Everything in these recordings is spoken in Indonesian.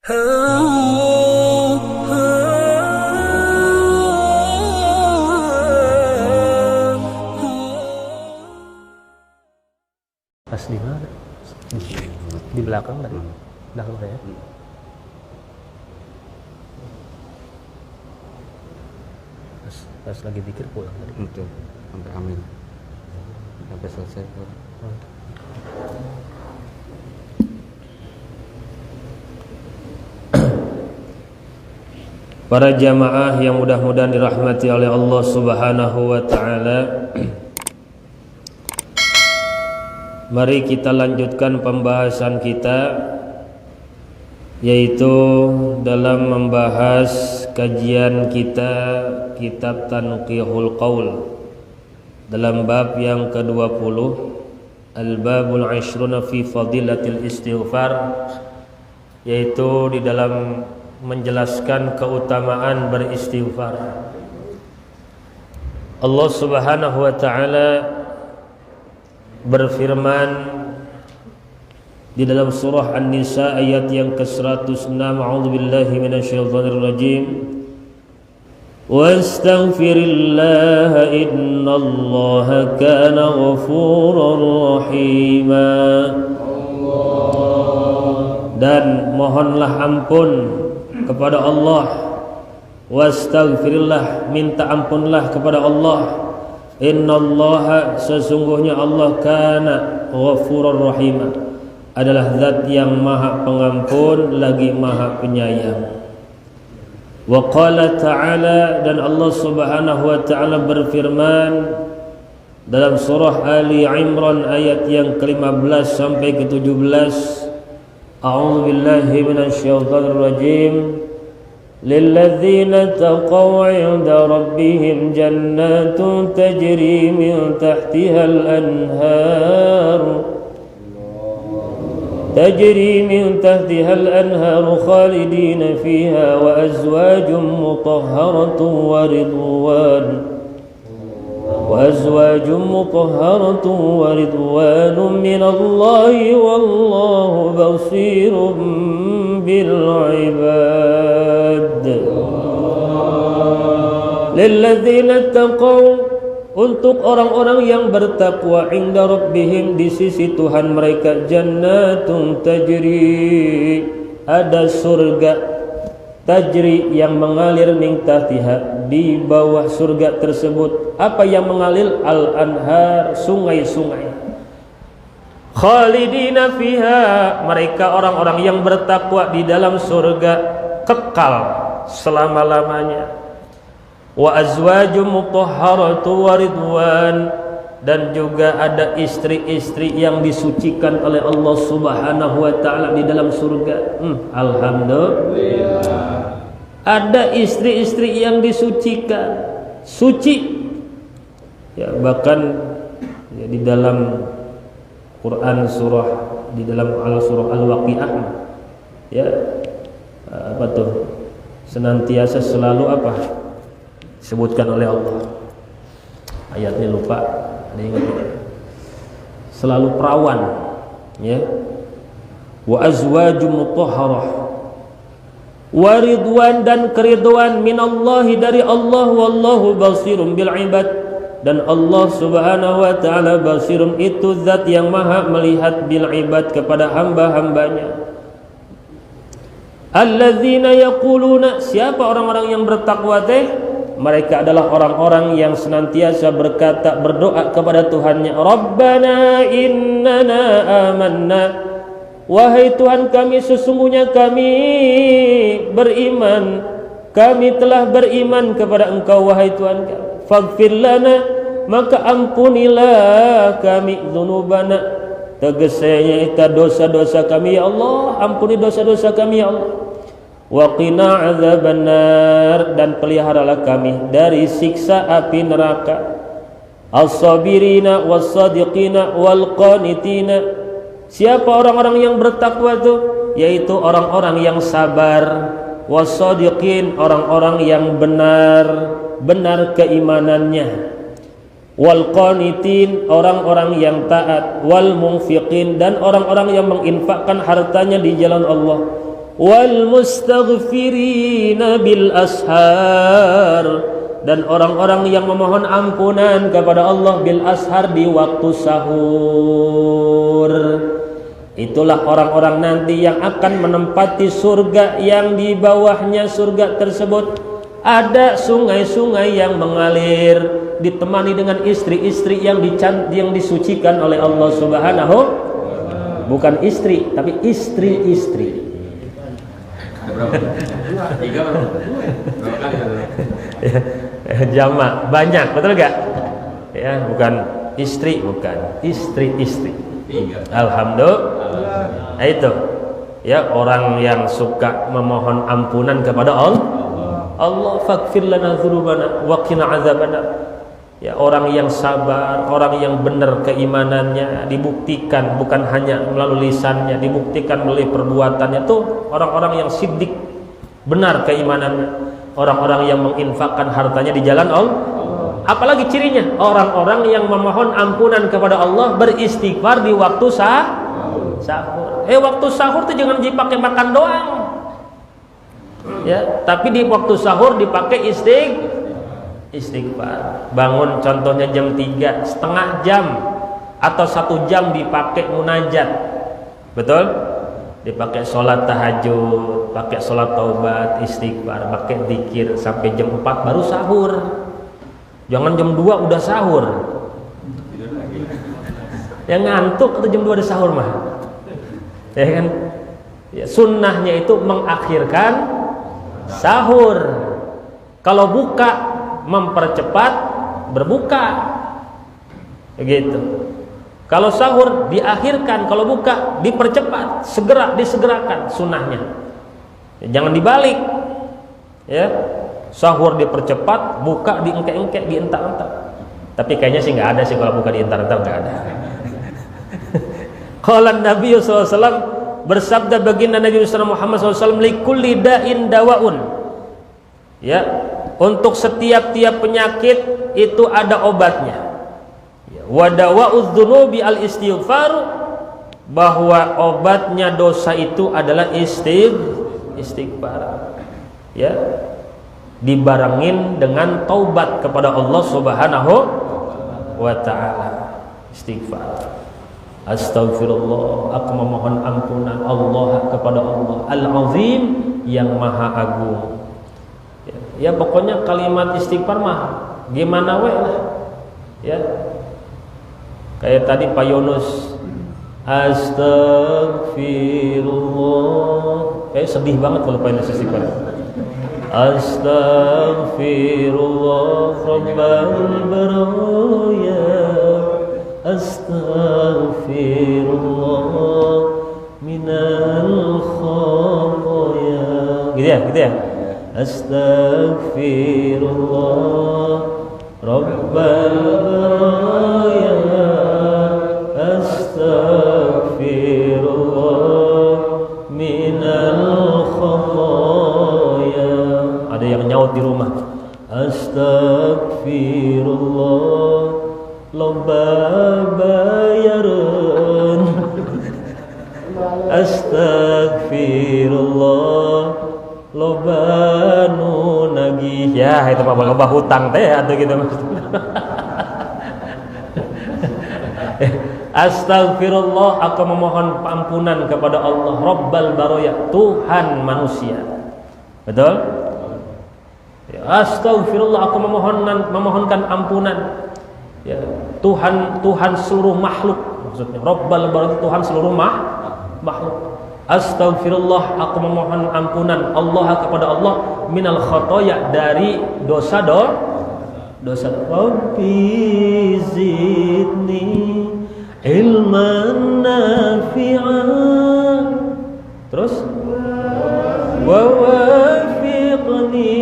Pas di mana? Di belakang tadi. Belakang saya. Pas lagi pikir pulang tadi. Betul. Sampai amin. Sampai selesai. Para jamaah yang mudah-mudahan dirahmati oleh Allah Subhanahu wa taala. Mari kita lanjutkan pembahasan kita, yaitu dalam membahas kajian kita kitab Tanqihul Qaul dalam bab yang ke-20, Al-Babul 20 fi Fadilatil Istighfar, yaitu di dalam menjelaskan keutamaan beristighfar. Allah Subhanahu wa taala berfirman di dalam surah An-Nisa ayat yang ke-106, a'udzubillahi minasyaitonir rajim. Wastaghfirillaha innallaha kana ghafurur rahima. Dan mohonlah ampun kepada Allah. Wastaghfirillah, minta ampunlah kepada Allah. Innallaha, sesungguhnya Allah, kana ghafurur rahima, adalah zat yang maha pengampun lagi maha penyayang. Wa qala ta'ala, dan Allah Subhanahu wa ta'ala berfirman dalam surah Ali Imran ayat yang ke-15 sampai ke-17. A'udzu billahi minasyaitonir rajim. Lilladzina taqaw 'inda rabbihim jannatun tajri min tahtiha al-anhar khalidina fiha wa azwajun mutahharatun wa ridwanun minallahi wallahu basirun bil ibad. Lilladzina taqaw, untuk orang-orang yang bertakwa, inda rabbihim, di sisi Tuhan mereka, jannatun tajri, ada surga, tajri yang mengalir, min tahtiha, di bawah surga tersebut. Apa yang mengalir? Al-anhar, sungai-sungai. Khalidina fiha, mereka orang-orang yang bertakwa di dalam surga kekal selama-lamanya. Wa azwajum mutahharatu wa ridwan, dan juga ada istri-istri yang disucikan oleh Allah Subhanahu wa taala di dalam surga. Alhamdulillah. Ada istri-istri yang disucikan, suci. Ya, bahkan ya, di dalam Quran di dalam surah Al-Waqiah, ya, apa tuh? Senantiasa selalu apa? Disebutkan oleh Allah. Ayatnya lupa, ada yang ingat. Selalu perawan, ya. Wa azwajum mutahharah wa ridwan, dan keridhaan minallahi, dari Allah, wallahu basirun bil ibad, dan Allah Subhanahu wa taala basirun, itu zat yang maha melihat, bil ibad, kepada hamba-hambanya. Alladzina yaquluna, siapa orang-orang yang bertakwa teh? Mereka adalah orang-orang yang senantiasa berkata, berdoa kepada Tuhannya, Rabbana innana amanna, wahai Tuhan kami, sesungguhnya kami beriman, kami telah beriman kepada Engkau, wahai Tuhan kami. Faghfir lana, maka ampunilah kami, dzunubana, tegesnya itu dosa-dosa kami, ya Allah, ampuni dosa-dosa kami, ya Allah. Wa qina adzabannar, dan peliharalah kami dari siksa api neraka. As-sabirina was-sadiqina wal qanitina, siapa orang-orang yang bertakwa itu? Yaitu orang-orang yang sabar, was-sadiqin, orang-orang yang benar keimanannya, wal qanitin, orang-orang yang taat, wal munfiqin, dan orang-orang yang menginfakkan hartanya di jalan Allah. wal mustaghfirina bil ashar, dan orang-orang yang memohon ampunan kepada Allah bil ashar di waktu sahur. Itulah orang-orang nanti yang akan menempati surga, yang di bawahnya surga tersebut ada sungai-sungai yang mengalir, ditemani dengan istri-istri yang disucikan oleh Allah Subhanahu. Bukan istri, tapi istri-istri. Jamak banyak, betul gak? Ya, bukan istri, bukan istri-istri. Alhamdulillah. Nah, itu ya, orang yang suka memohon ampunan kepada Allah. Allah faghfir lana dzunubana wa qina adzabannar. Ya, orang yang sabar, orang yang benar keimanannya, dibuktikan bukan hanya melalui lisannya, dibuktikan melalui perbuatannya. Tuh orang-orang yang siddiq, benar keimanannya, orang-orang yang menginfakkan hartanya di jalan Allah. Apalagi cirinya? Orang-orang yang memohon ampunan kepada Allah, beristighfar di waktu sahur. Waktu sahur itu jangan dipakai makan doang. Ya, tapi di waktu sahur dipakai istighfar. Bangun contohnya jam 3, setengah jam atau 1 jam dipakai munajat. Betul? Dipakai sholat tahajud, pakai sholat taubat, istighfar, pakai zikir sampai jam 4 baru sahur. Jangan jam 2 udah sahur. Yang ngantuk atau jam 2 udah sahur mah. Ya kan? Ya, sunnahnya itu mengakhirkan sahur. Kalau buka mempercepat berbuka. Begitu. Kalau sahur diakhirkan, kalau buka dipercepat, disegerakan sunnahnya. Ya, jangan dibalik. Ya. Sahur dipercepat, buka diengkek-engkek, dientak-entak. Tapi kayaknya sih nggak ada sih kalau buka dientak-entak, nggak ada. Qala Nabi sallallahu alaihi wasallam, bersabda baginda Nabi Muhammad SAW, likulli da'in dawaun. Ya, untuk setiap-tiap penyakit itu ada obatnya. Wa dawa'udz dzunubi al istighfar, bahwa obatnya dosa itu adalah istighfar. Ya, dibarengin dengan taubat kepada Allah Subhanahu wa ta'ala. Istighfar. Astaghfirullah, aku memohon ampunan Allah kepada Allah Al-Azim, yang maha agung. Ya, pokoknya kalimat istighfar mah gimana we lah. Ya. Kayak tadi Pak Yunus, astagfirullah. Sedih banget kalau Pak Yunus istighfar. Astaghfirullah rabbal baraya, astaghfirullah minal khotaya. Gitu ya? Astaghfirullah rabbal baraya, astaghfirullah minal khotaya. Ada yang nyaut di rumah, astagfirullah loba bayaran, astagfirullah loba nu nagih. Ya, itu apa loba hutang teh atau gitu maksudnya. Astagfirullah, aku memohon ampunan kepada Allah Rabbal baraya, Tuhan manusia. Betul? Ya, astagfirullah, aku memohonkan ampunan. Ya, Tuhan seluruh makhluk, maksudnya Rabbal baraya, Tuhan seluruh makhluk. Astagfirullah, aku memohon ampunan Allah kepada Allah minal khotoya, dari dosa. Rabbi zidni ilman nafi'an, terus wa wafiqni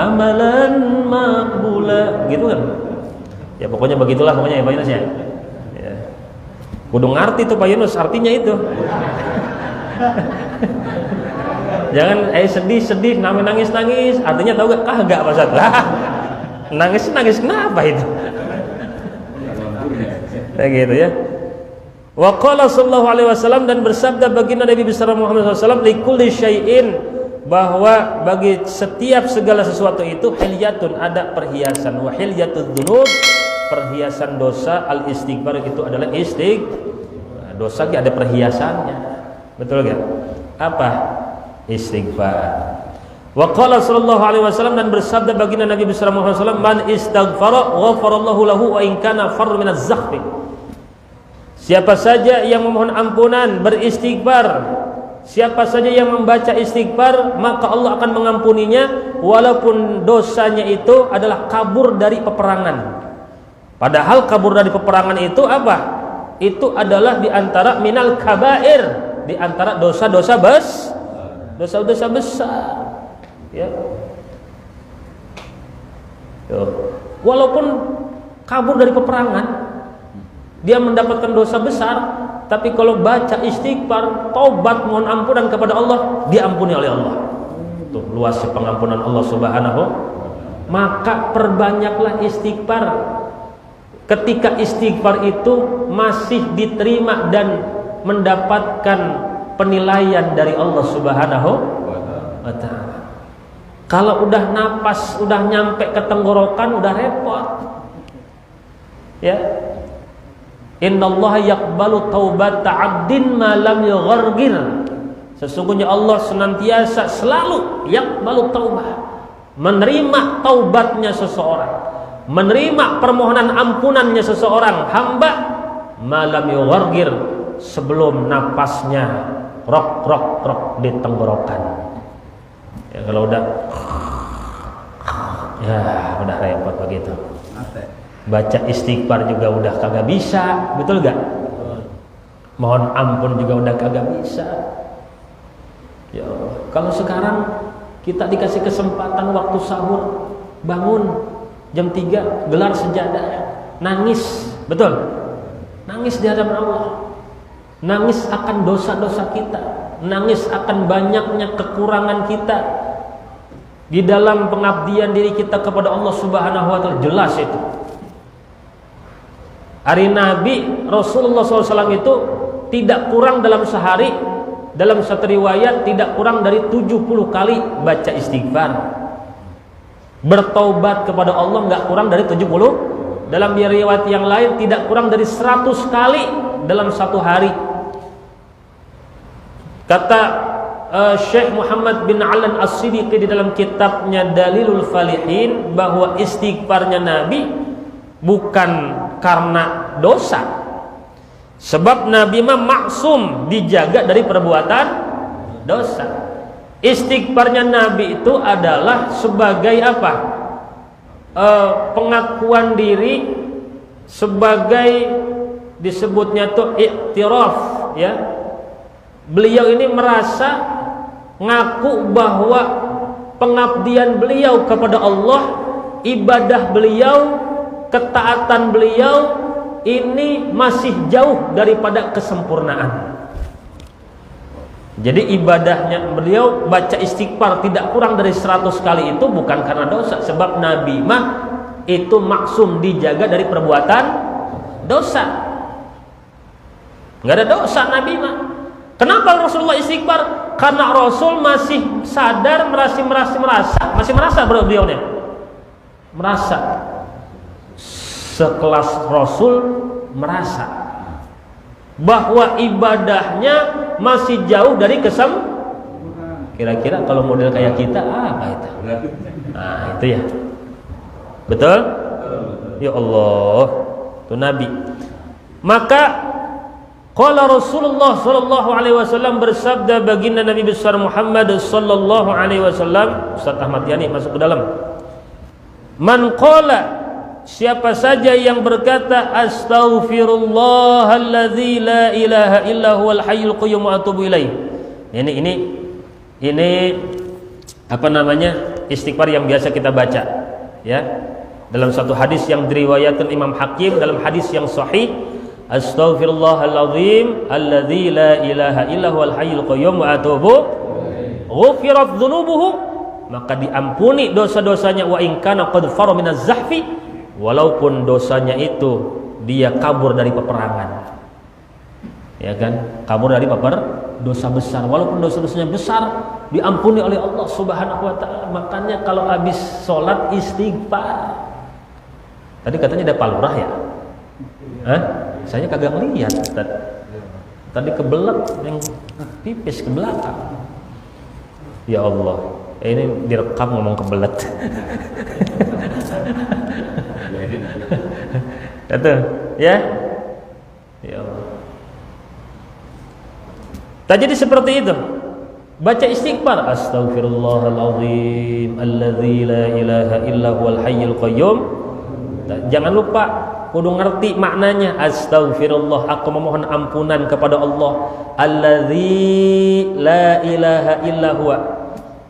amalan maqbula, gitu kan? Ya pokoknya begitulah pokoknya ya Pak Yunus ya. Kudu ngerti tuh Pak Yunus artinya itu. Jangan sedih nangis artinya tahu gak? Kagak Pak Ustaz. Nangis kenapa itu? Kayak gitu ya. Wa qala sallallahu alaihi wasallam, dan bersabda baginda Nabi besar Muhammad SAW, likulli syai'in, bahwa bagi setiap segala sesuatu itu hilyatun, ada perhiasan. Wa hilyatud dzunub, perhiasan dosa, al istighfar itu adalah dosa ada perhiasannya. Betul enggak? Apa? Istighfar. Wa qala sallallahu alaihi wasallam, dan bersabda baginda Nabi besar Muhammad SAW, man istaghfara ghafarallahu lahu wa in kana farr minaz zakhfi. Siapa saja yang memohon ampunan, beristighfar, siapa saja yang membaca istighfar, maka Allah akan mengampuninya walaupun dosanya itu adalah kabur dari peperangan. Padahal kabur dari peperangan itu apa? Itu adalah diantara minal kabair, diantara dosa-dosa besar. Ya. Walaupun kabur dari peperangan, dia mendapatkan dosa besar, tapi kalau baca istighfar, taubat, mohon ampunan kepada Allah, diampuni oleh Allah. Tuh luasnya pengampunan Allah Subhanahu. Maka perbanyaklah istighfar. Ketika istighfar itu masih diterima dan mendapatkan penilaian dari Allah Subhanahu wa ta'ala. Kalau udah napas, udah nyampe ke tenggorokan, udah repot. Ya. Innallaha yaqbalu taubata 'abdin ma lam yughargir. Sesungguhnya Allah senantiasa selalu yaqbalu taubah, menerima taubatnya seseorang, menerima permohonan ampunannya seseorang hamba ma lam yughargir, sebelum napasnya rok di tenggorokan. Ya kalau udah repot begitu. Baca istighfar juga udah kagak bisa, betul gak? Mohon ampun juga udah kagak bisa. Ya Allah, kalau sekarang kita dikasih kesempatan waktu sahur, bangun jam 3, gelar sejadah, nangis, betul? Nangis di hadapan Allah. Nangis akan dosa-dosa kita, nangis akan banyaknya kekurangan kita di dalam pengabdian diri kita kepada Allah Subhanahu wa ta'ala. Jelas itu. Hari Nabi Rasulullah SAW itu tidak kurang dalam sehari, dalam satu riwayat tidak kurang dari 70 kali baca istighfar. Bertaubat kepada Allah nggak kurang dari 70. Dalam riwayat yang lain tidak kurang dari 100 kali dalam satu hari. Kata Syekh Muhammad bin Alan As-Siddiqi di dalam kitabnya Dalilul Falihin, bahwa istighfarnya Nabi bukan karena dosa, sebab Nabi mah maksum, dijaga dari perbuatan dosa. Istighfarnya Nabi itu adalah sebagai apa? Pengakuan diri, sebagai disebutnya tuh iktiraf, ya. Beliau ini merasa ngaku bahwa pengabdian beliau kepada Allah, ibadah beliau, ketaatan beliau ini masih jauh daripada kesempurnaan. Jadi ibadahnya beliau baca istighfar tidak kurang dari 100 kali itu bukan karena dosa, sebab Nabi mah itu maksum, dijaga dari perbuatan dosa. Nggak ada dosa Nabi mah. Kenapa Rasulullah istighfar? Karena Rasul masih sadar, masih merasa beliaunya merasa sekelas Rasul merasa bahwa ibadahnya masih jauh dari kira-kira kalau model kayak kita apa itu? Nah itu ya, betul? Ya Allah, itu Nabi. Maka qala Rasulullah sallallahu alaihi wasallam, bersabda baginda Nabi besar Muhammad sallallahu alaihi wasallam. Ustaz Ahmad Yani masuk ke dalam. Man qala, siapa saja yang berkata astaghfirullahalladzi la ilaha illa huwal hayyul qayyum wa atubu ilaih. Ini apa namanya? Istighfar yang biasa kita baca, ya. Dalam satu hadis yang diriwayatkan Imam Hakim, dalam hadis yang sahih, astaghfirullahaladzim alladzi la ilaha illa huwal hayyul qayyum wa atubu ghufirat dzunubuhu, maka diampuni dosa-dosanya, wa in kana qad fara minaz zahfi, walaupun dosanya itu dia kabur dari peperangan. Ya kan? Kabur dari dosa besar. Walaupun dosa-dosanya besar, diampuni oleh Allah Subhanahu wa taala. Makanya kalau habis sholat istighfar. Tadi katanya ada palurah ya? Hah? Saya kagak ngeliat. Tadi kebelet yang pipis ke belakang. Ya Allah, ini direkam ngomong kebelet. Itu, ya. Ya Allah. Tak jadi seperti itu. Baca istighfar, astaghfirullahalazim alladzi la ilaha illa huwal hayyul qayyum. Jangan lupa kudu ngerti maknanya. Astaghfirullah, aku memohon ampunan kepada Allah alladzi la ilaha illa huwa,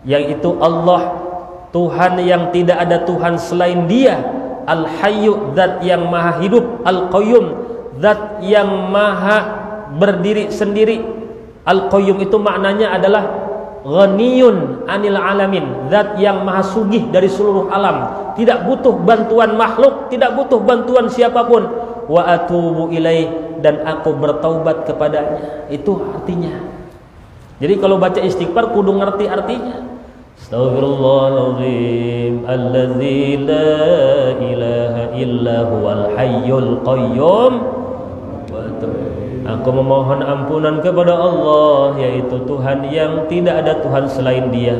yang itu Allah, Tuhan yang tidak ada Tuhan selain Dia, al-hayyu, zat yang maha hidup, al-qayyum, zat yang maha berdiri sendiri. Al-qayyum itu maknanya adalah ghaniyun anil alamin, zat yang maha sugih dari seluruh alam, tidak butuh bantuan makhluk, tidak butuh bantuan siapapun. Wa atubu ilaih, dan aku bertaubat kepadanya. Itu artinya. Jadi kalau baca istighfar kudu ngerti artinya. Astaghfirullahaladzim alladzi la ilaha illa huwal hayyul qayyum. Aku memohon ampunan kepada Allah, yaitu Tuhan yang tidak ada Tuhan selain Dia,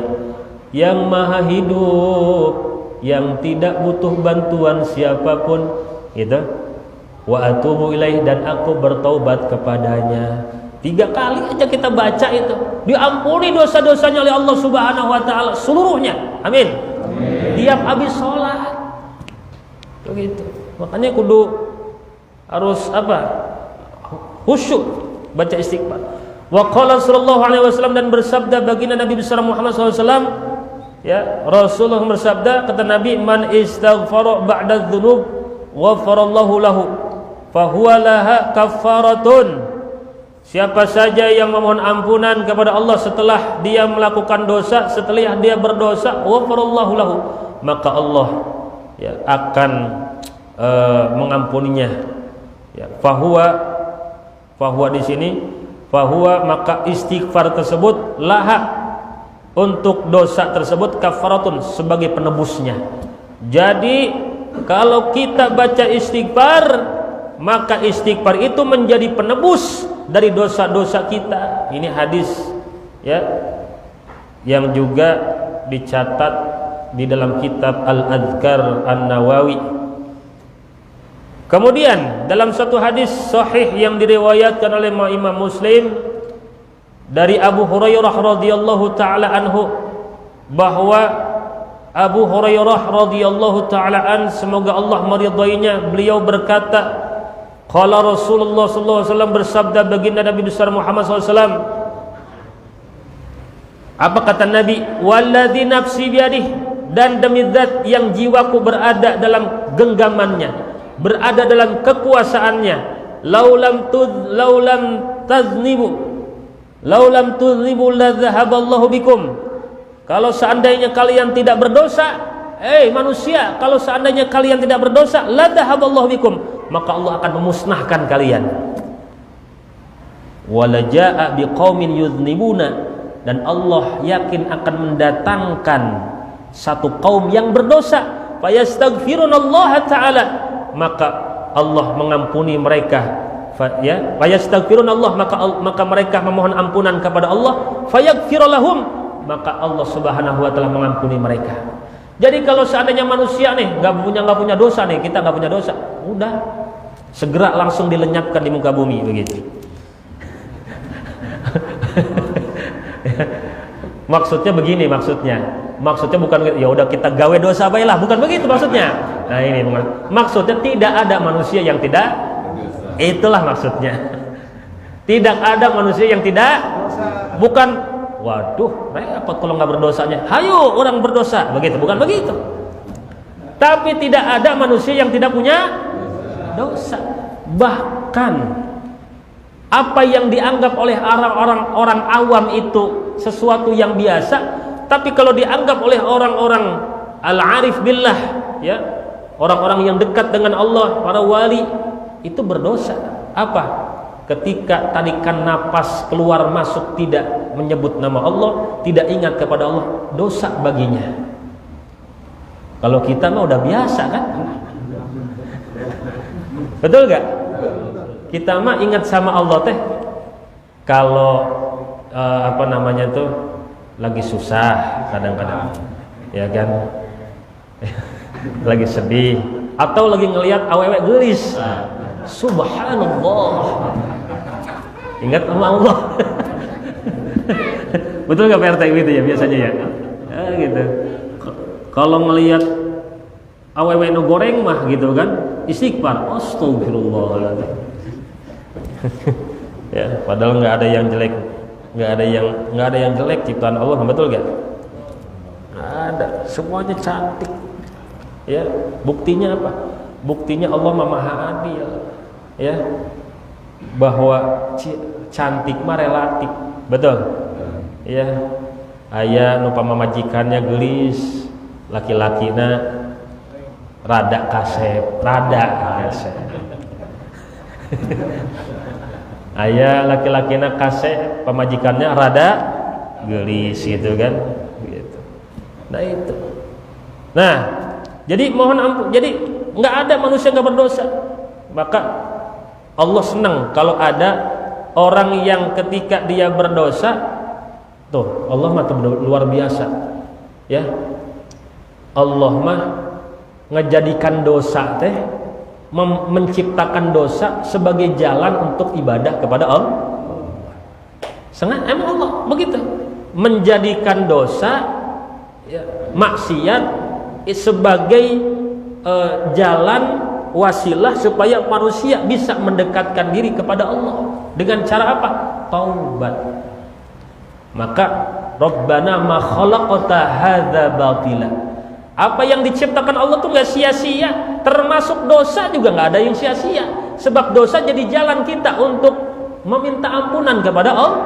yang maha hidup, yang tidak butuh bantuan siapapun. Gitu. Wa atubu ilaih, dan aku bertaubat kepadanya. 3 kali aja kita baca itu, diampuni dosa-dosanya oleh Allah Subhanahu wa taala seluruhnya. Amin. Tiap habis sholat. Begitu. Makanya kudu harus apa? Khusyuk baca istighfar. Wa qala sallallahu alaihi wasallam, dan bersabda baginda Nabi besar Muhammad SAW, ya, Rasulullah bersabda, kata Nabi, man istaghfara ba'da dzunub ghafarallahu lahu fahuwa laha kaffaratun. Siapa saja yang memohon ampunan kepada Allah setelah dia melakukan dosa, setelah dia berdosa, ghafarallahu lahu, maka Allah, ya, akan mengampuninya. Ya, fahuwa di sini, fahuwa, maka istighfar tersebut, laha, untuk dosa tersebut, kafaratun, sebagai penebusnya. Jadi kalau kita baca istighfar, maka istighfar itu menjadi penebus dari dosa-dosa kita. Ini hadis, ya, yang juga dicatat di dalam kitab Al-Adhkar An-Nawawi. Kemudian dalam satu hadis sahih yang diriwayatkan oleh Imam Muslim dari Abu Hurairah radhiyallahu taala anhu, bahwa Abu Hurairah radhiyallahu taala an, semoga Allah meridainya, beliau berkata, qala Rasulullah sallallahu alaihi wasallam, bersabda baginda Nabi besar Muhammad SAW. Apa kata Nabi? Walladzi nafsi biadih, dan demi zat yang jiwaku berada dalam genggamannya, berada dalam kekuasaannya, laulam tuznibu la dhahaballahu bikum. Kalau seandainya kalian tidak berdosa, manusia, kalau seandainya kalian tidak berdosa, la dhahaballahu bikum, maka Allah akan memusnahkan kalian. Wala jaa biqaumin yuznibuna, dan Allah yakin akan mendatangkan satu kaum yang berdosa, fayastaghfirunallaha ta'ala, maka Allah mengampuni mereka, ya, fayastaghfirunallah, maka mereka memohon ampunan kepada Allah, fayaghfirulahum, maka Allah Subhanahu wa taala mengampuni mereka. Jadi kalau seandainya manusia nih nggak punya dosa nih, kita nggak punya dosa, udah segera langsung dilenyapkan di muka bumi, begitu. Maksudnya begini, maksudnya bukan ya udah kita gawe dosa baiklah, bukan begitu maksudnya. Nah ini maksudnya, tidak ada manusia yang tidak, itulah maksudnya. Tidak ada manusia yang tidak, bukan waduh repot kalau nggak berdosanya, hayo orang berdosa, begitu, bukan begitu. Tapi tidak ada manusia yang tidak punya dosa. Bahkan apa yang dianggap oleh orang awam itu sesuatu yang biasa, tapi kalau dianggap oleh orang-orang al-arif billah, ya, orang-orang yang dekat dengan Allah, para wali, itu berdosa. Apa? ketika tarikan napas keluar masuk tidak menyebut nama Allah, tidak ingat kepada Allah, dosa baginya. Kalau kita mah udah biasa kan? Betul gak? Kita mah ingat sama Allah teh kalau apa namanya tuh lagi susah kadang-kadang, ya kan? Lagi sedih atau lagi ngelihat awewe gelis, subhanallah, ingat sama Allah. Betul gak Pak RT gitu ya biasanya ya? Gitu. Kalau ngelihat awewe no goreng mah gitu kan, istighfar, astagfirullahaladzim. Ya, padahal nggak ada yang jelek, nggak ada yang jelek ciptaan Allah, betul gak? Nggak ada, semuanya cantik. Ya, buktinya apa? Buktinya Allah Maha Adil. Ya, bahwa cantik mah relatif, betul? Ya, aya nu pamajikannya gelis, laki-lakina rada kasep. Aya laki-lakina kasep, pamajikannya rada gelis gitu kan, gitu. Nah itu. Nah, jadi mohon ampun, jadi nggak ada manusia nggak berdosa. Maka Allah senang kalau ada orang yang ketika dia berdosa, tuh Allah mah luar biasa, ya. Allah mah ngejadikan dosa teh, menciptakan dosa sebagai jalan untuk ibadah kepada Allah. Sengaja emang Allah begitu, menjadikan dosa, ya, maksiat sebagai jalan wasilah supaya manusia bisa mendekatkan diri kepada Allah dengan cara apa? Taubat. Maka Rabbana ma khalaqta hadza batila. Apa yang diciptakan Allah tuh nggak sia-sia, termasuk dosa juga nggak ada yang sia-sia. Sebab dosa jadi jalan kita untuk meminta ampunan kepada Allah.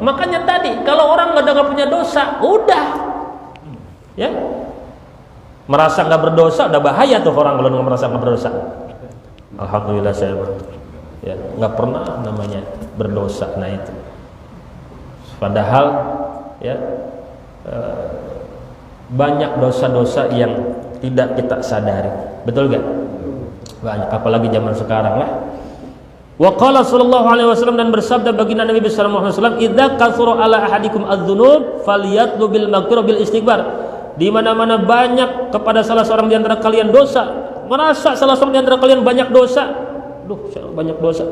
Makanya tadi kalau orang nggak punya dosa, udah, ya, merasa nggak berdosa, udah bahaya tuh orang kalau nggak merasa nggak berdosa. Alhamdulillah saya, ya, nggak pernah namanya berdosa. Nah itu, padahal, ya. Banyak dosa-dosa yang tidak kita sadari, betul gak? Banyak, apalagi zaman sekarang lah. Wa qala sallallahu alaihi wasallam, dan bersabda baginda Nabi sallallahu alaihi wasallam, idza katsura ala ahadikum adz-dzunub falyatlu bil maghfirah bil istighfar. Di mana-mana banyak kepada salah seorang di antara kalian dosa, merasa salah seorang di antara kalian banyak dosa, banyak dosa.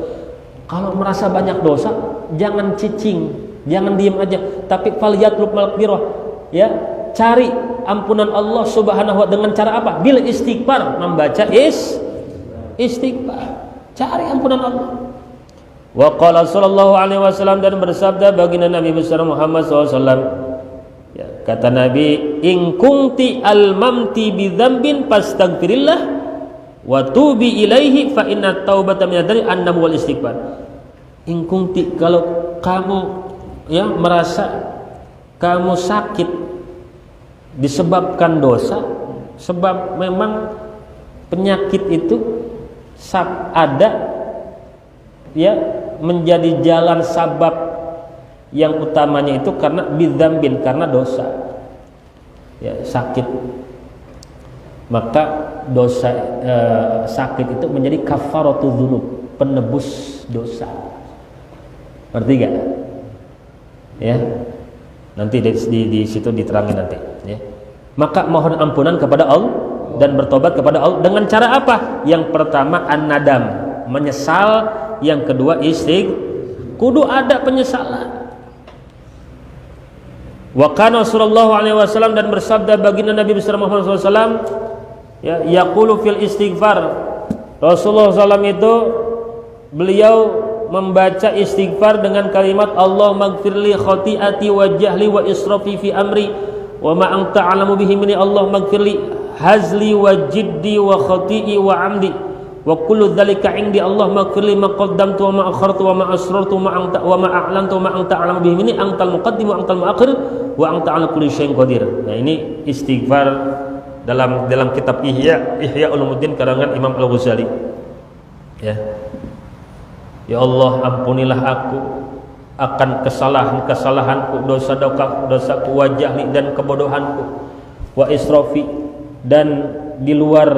Kalau merasa banyak dosa, jangan cicing, jangan diem aja, tapi falyatlu bil maghfirah, ya. Cari ampunan Allah Subhanahu wa ta'ala dengan cara apa? Bil istighfar, membaca istighfar. Cari ampunan Allah. Wa qala sallallahu alaihi wasallam, dan bersabda baginda Nabi besar Muhammad SAW, ya, kata Nabi, in kunti almamti bi dzambin fastaghfirillah wa tubi ilaihi fa inna taubata minadari annam wal istighfar. In kunti, kalau kamu, ya, merasa kamu sakit disebabkan dosa, sebab memang penyakit itu ada, ya, menjadi jalan sabab yang utamanya itu karena bidzambin, karena dosa, ya, sakit. Maka dosa, sakit itu menjadi kafaratu dzunub, penebus dosa. Ngerti gak? Ya, nanti di situ diterangin nanti, ya. Maka mohon ampunan kepada Allah dan bertobat kepada Allah dengan cara apa? Yang pertama an-nadam, menyesal. Yang kedua kudu ada penyesalan. Wa kana sallallahu alaihi wasallam, dan bersabda baginda Nabi besar Muhammad SAW, ya, yaqulu fil istighfar. Rasulullah SAW itu beliau membaca istighfar dengan kalimat Allah maghfirli khati'ati wa jahli wa israfi fi amri wa ma anta a'lamu bihi minni, Allah maghfirli hazli wa jiddi wa khati'i wa amdi wa kullu dzalika indi, Allah maghfirli ma qaddamtu wa ma akhartu wa ma asrartu wa ma a'lantu wa ma anta a'lamu bihi minni, antal muqaddim wa antal muakhir wa anta 'ala kulli syai'in qadir. Nah, ini istighfar dalam kitab Ihya Ulumuddin karangan Imam Al-Ghazali, ya. Ya Allah, ampunilah aku akan kesalahan-kesalahanku, dosaku, wa jahli dan kebodohanku, wa israfi dan di luar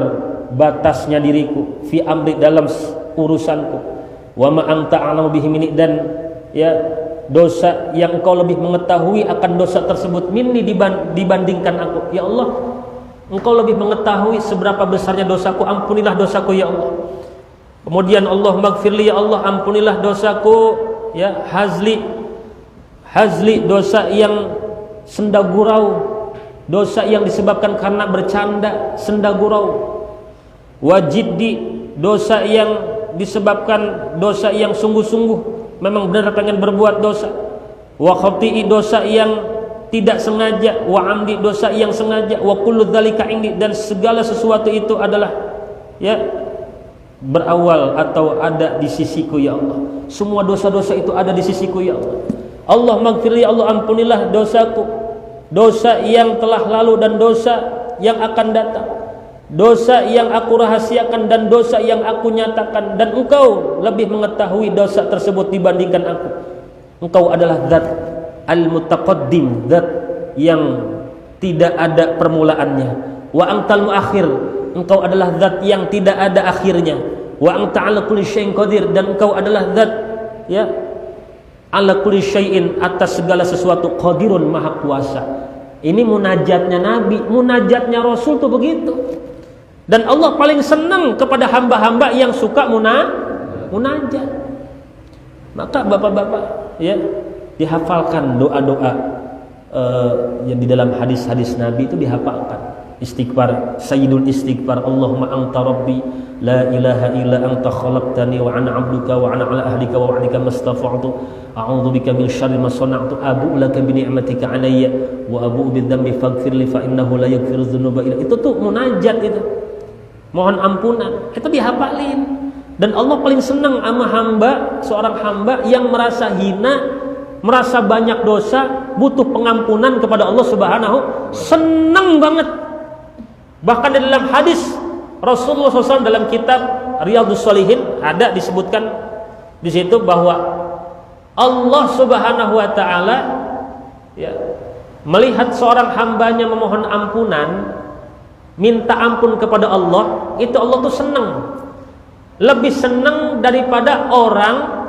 batasnya diriku, fi amri dalam urusanku, wa ma anta a'lamu bihi minni dan ya dosa yang engkau lebih mengetahui akan dosa tersebut minni dibandingkan aku. Ya Allah, engkau lebih mengetahui seberapa besarnya dosaku, ampunilah dosaku ya Allah. Kemudian Allah maghfirli, ya Allah ampunilah dosaku, ya hazli dosa yang senda gurau, dosa yang disebabkan karena bercanda, senda gurau. Wajiddi dosa yang disebabkan dosa yang sungguh-sungguh, memang benar pengen berbuat dosa. Wa khati'i dosa yang tidak sengaja, wa amdi dosa yang sengaja, wa kullu dzalika indi dan segala sesuatu itu adalah ya berawal atau ada di sisiku ya Allah. Semua dosa-dosa itu ada di sisiku ya Allah. Allah maghfirli, ya Allah ampunilah dosaku, dosa yang telah lalu dan dosa yang akan datang, dosa yang aku rahasiakan dan dosa yang aku nyatakan, dan engkau lebih mengetahui dosa tersebut dibandingkan aku. Engkau adalah zat al-mutaqaddim, zat yang tidak ada permulaannya. Wa antal muakhir, engkau adalah zat yang tidak ada akhirnya. Wa anta ala kulli syai'in qadir, dan engkau adalah zat ya ala kulli syai'in, atas segala sesuatu, qadirun, maha kuasa. Ini munajatnya Nabi, munajatnya Rasul tuh begitu. Dan Allah paling senang kepada hamba-hamba yang suka munajat. Maka bapak-bapak ya dihafalkan doa-doa yang di dalam hadis-hadis Nabi itu dihafalkan. Istighfar, sayyidul istighfar, Allahumma anta rabbi la ilaha illa anta khalaqtani wa ana 'abduka wa ana 'ala ahdika wa wa'dika mastata'tu a'udzu bika min syarri ma sana'tu abu'u laka bi ni'matika 'alayya wa abu'u bidzambi faghfirli fa innahu la yaghfiru dzunuba illa. Itu tuh munajat itu. Mohon ampunan, itu dihafalin. Dan Allah paling senang sama hamba, seorang hamba yang merasa hina, merasa banyak dosa, butuh pengampunan kepada Allah Subhanahu, senang banget. Bahkan di dalam hadis Rasulullah SAW dalam kitab Riyadhus Shalihin ada disebutkan di situ bahwa Allah Subhanahu wa taala ya, melihat seorang hambanya memohon ampunan, minta ampun kepada Allah, itu Allah tuh senang. Lebih senang daripada orang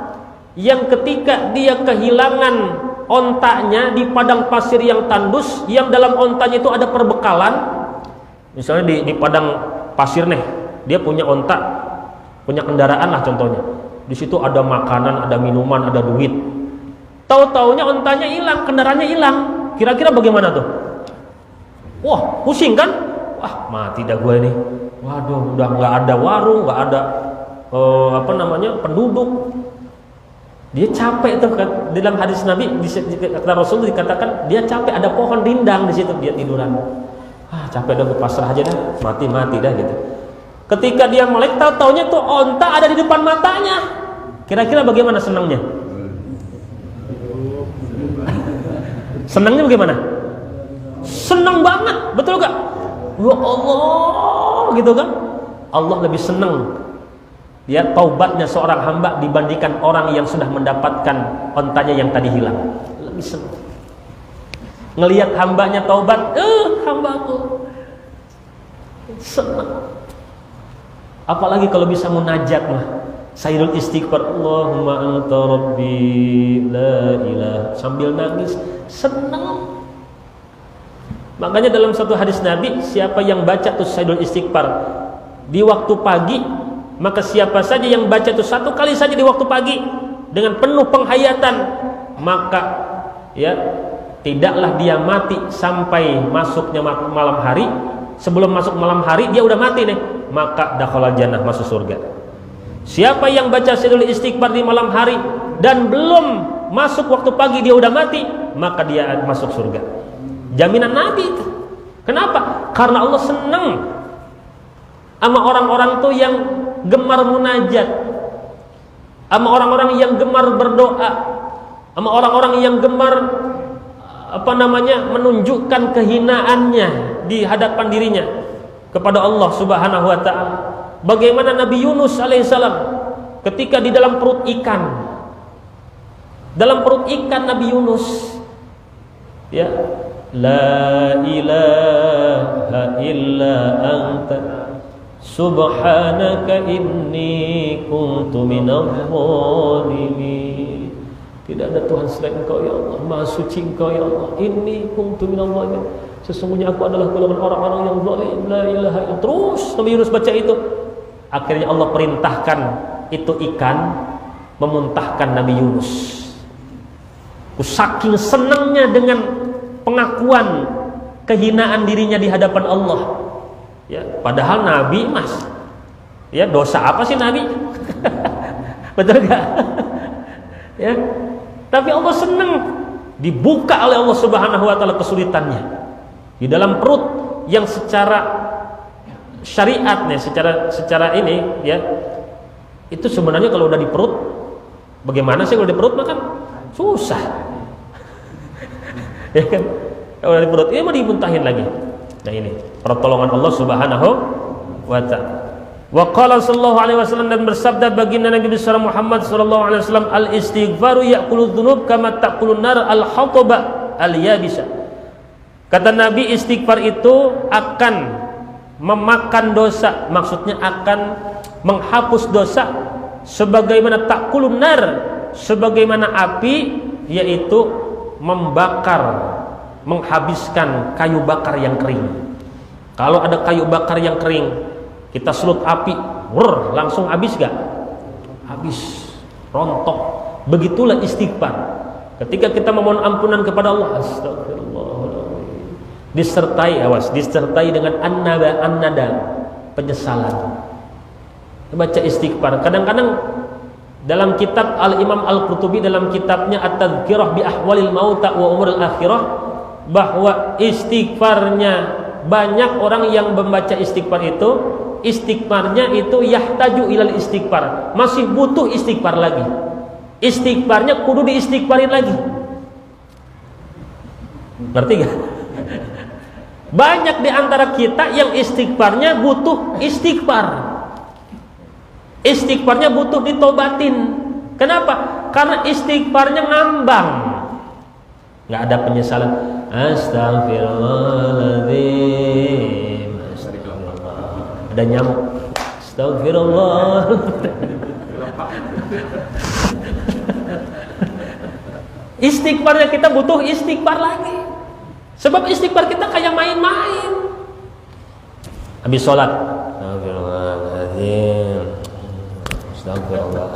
yang ketika dia kehilangan ontanya di padang pasir yang tandus, yang dalam ontanya itu ada perbekalan. Misalnya di padang pasir nih, dia punya onta, punya kendaraan lah contohnya. Di situ ada makanan, ada minuman, ada duit. Tahu-taunya ontanya hilang, kendaraannya hilang. Kira-kira bagaimana tuh? Wah, pusing kan? Wah, mati dah gue ini. Waduh, udah nggak ada warung, nggak ada penduduk. Dia capek tuh kan. Dalam hadis Nabi kata Rasul dikatakan dia capek, ada pohon rindang di situ, dia tiduran. Capek dah, pasrah aja dah, mati dah gitu. Ketika dia melek, tahu-taunya tuh onta ada di depan matanya. Kira-kira bagaimana senangnya? Senangnya bagaimana? Senang banget, betul gak? Ya Allah, gitu kan? Allah lebih senang ya taubatnya seorang hamba dibandingkan orang yang sudah mendapatkan ontanya yang tadi hilang. Lebih senang ngelihat hambanya taubat, hambaku senang. Apalagi kalau bisa munajat mah, sayyidul istighfar, Allahumma anta rabbi la ilaha, sambil nangis, senang. Makanya dalam satu hadis Nabi, siapa yang baca tuh sayyidul istighfar di waktu pagi, maka siapa saja yang baca itu satu kali saja di waktu pagi dengan penuh penghayatan, maka ya tidaklah dia mati sampai masuknya malam hari. Sebelum masuk malam hari dia udah mati nih, maka dakhalal jannah, masuk surga. Siapa yang baca sayyidul istighfar di malam hari dan belum masuk waktu pagi dia udah mati, maka dia masuk surga. Jaminan Nabi itu. Kenapa? Karena Allah senang sama orang-orang tuh yang gemar munajat, sama orang-orang yang gemar berdoa, sama orang-orang yang gemar menunjukkan kehinaannya di hadapan dirinya kepada Allah Subhanahu wa taala. Bagaimana Nabi Yunus alaihissalam ketika di dalam perut ikan. Dalam perut ikan Nabi Yunus, ya, la ilaha illa anta subhanaka inni kuntu minadh dhalimin. Tidak ada Tuhan selain Engkau ya Allah, Maha suci Engkau ya Allah. Inni kuntu minadh dhalimin. Sesungguhnya aku adalah golongan orang-orang yang zalim. La ilaha illa. Terus Nabi Yunus baca itu. Akhirnya Allah perintahkan itu ikan memuntahkan Nabi Yunus. Saking senangnya dengan pengakuan kehinaan dirinya di hadapan Allah. Ya, padahal Nabi Mas, ya dosa apa sih Nabi? Betul gak? Ya, tapi Allah senang dibuka oleh Allah Subhanahu Wa Taala kesulitannya di dalam perut yang secara syariatnya, secara ini, ya itu sebenarnya kalau udah di perut, bagaimana sih kalau di perut makan susah. Ya kan, kalau dari perut ini mau dimuntahin lagi. Nah ini pertolongan Allah Subhanahu wa Ta'ala. Wa qala sallallahu alaihi wasallam, dan bersabda baginda Nabi besar Muhammad sallallahu alaihi wasallam, al istighfaru ya'kulu dzunub kama ta'kulun nar al hataba al yabisa. Kata Nabi, istighfar itu akan memakan dosa, maksudnya akan menghapus dosa sebagaimana ta'kulun nar, sebagaimana api, yaitu membakar, menghabiskan kayu bakar yang kering. Kalau ada kayu bakar yang kering, kita selut api, langsung habis gak? Habis, rontok. Begitulah istighfar. Ketika kita memohon ampunan kepada Allah, astagfirullahaladzim, disertai dengan an-nada, penyesalan. Baca istighfar. Kadang-kadang dalam kitab Al-Imam Al-Qurtubi, dalam kitabnya At-Tadhkirah bi Ahwalil Mauta wa Umuril Akhirah, bahwa istighfarnya, banyak orang yang membaca istighfar itu, istighfarnya itu yahtaju ilal istighfar, masih butuh istighfar lagi. Istighfarnya kudu diistighfarin lagi. Ngerti gak? Banyak di antara kita yang istighfarnya butuh istighfar. Istighfarnya butuh ditobatin. Kenapa? Karena istighfarnya ngambang, nggak ada penyesalan. Astagfirullahaladzim, astagfirullah. Ada nyamuk. Astagfirullah. Istighfarnya kita butuh istighfar lagi. Sebab istighfar kita kayak main-main. Habis sholat, astagfirullahaladzim, astagfirullah.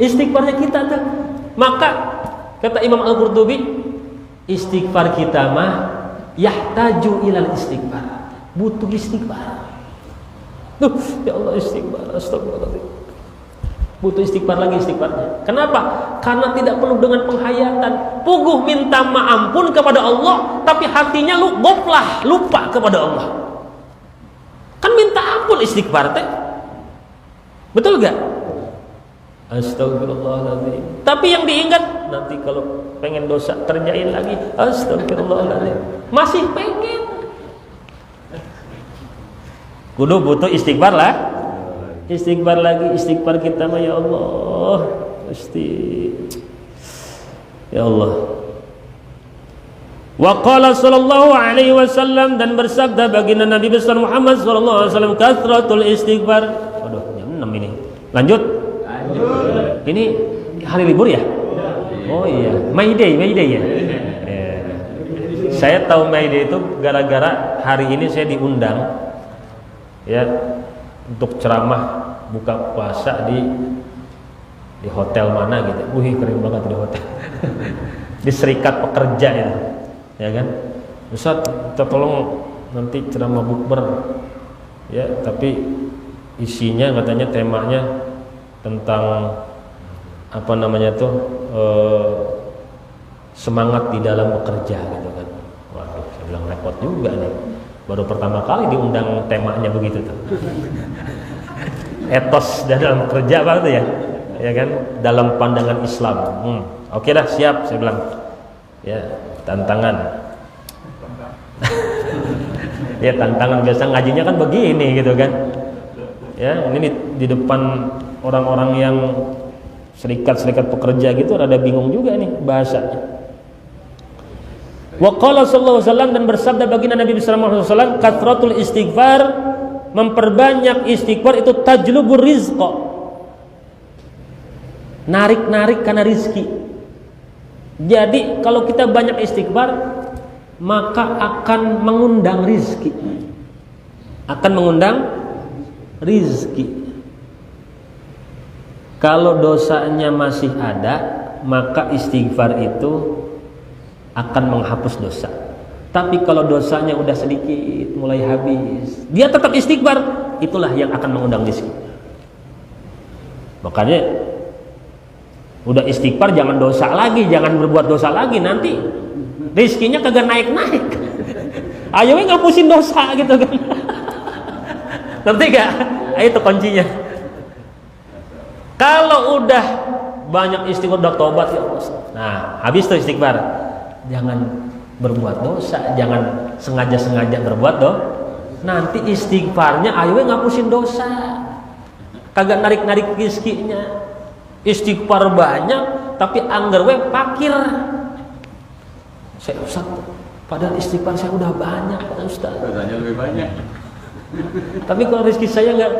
Istighfarnya kita tuh. Maka kata Imam Al-Qurtubi, istighfar kita mah yahtaju ilal istighfar, butuh istighfar. Duh, ya Allah, istighfar, astagfirullahaladzim. Butuh istighfar lagi istighfarnya. Kenapa? Karena tidak penuh dengan penghayatan. Puguh minta ampun kepada Allah, tapi hatinya lu goflah, lupa kepada Allah. Kan minta ampun istighfar teh. Betul gak? Astagfirullahaladzim. Tapi yang diingat, nanti kalau pengen dosa terjain lagi, astagfirullahaladzim. Masih pengen. Kudu butuh istighfar lah. Istighfar lagi, istighfar kita mah ya Allah, pasti ya Allah. Wa qala sallallahu alaihi wasallam, dan bersabda baginda Nabi besar Muhammad sallallahu alaihi wasallam, kathratul istighfar. Waduh, jam 6 ini. Lanjut. Ini hari libur ya? Oh iya, May Day ya. Saya tahu May Day itu gara-gara hari ini saya diundang ya untuk ceramah buka puasa di hotel mana gitu. Wih, keren banget di hotel. Di Serikat Pekerja ya kan. Ustaz, kita tolong nanti ceramah bukber ya, tapi isinya katanya temanya tentang apa namanya tuh semangat di dalam bekerja gitu kan. Waduh, saya bilang repot juga nih. Baru pertama kali diundang temanya begitu tuh. Etos dalam kerja banget ya kan, dalam pandangan Islam. Oke dah, siap, saya bilang. Ya, tantangan. Ya tantangan, biasa ngajinya kan begini gitu kan. Ya, ini di depan orang-orang yang serikat-serikat pekerja gitu rada bingung juga nih bahasanya. Wa qala sallallahu alaihi wasallam, dan bersabda baginda Nabi sallallahu alaihi wasallam, kathratul istighfar, memperbanyak istighfar itu tajlubur rizqa, narik-narik karena rizki. Jadi kalau kita banyak istighfar maka akan mengundang rizki, akan mengundang rizki. Kalau dosanya masih ada, maka istighfar itu akan menghapus dosa. Tapi kalau dosanya udah sedikit, mulai habis, dia tetap istighfar, itulah yang akan mengundang rizki. Makanya udah istighfar jangan dosa lagi, jangan berbuat dosa lagi, nanti rizkinya kagak naik-naik. Ayo ngapusin dosa gitu kan. Ngerti gak? Itu kuncinya. Kalau udah banyak istighfar, udah tobat ya Allah, nah habis tuh istighfar, jangan berbuat dosa, jangan sengaja-sengaja berbuat nanti istighfarnya ayo ngapusin dosa, kagak narik-narik rizkinya. Istighfar banyak tapi anggar we pakir. Saya Ustaz, padahal istighfar saya udah banyak Pak Ustaz, dosanya lebih banyak. Tapi kalau rezeki saya enggak,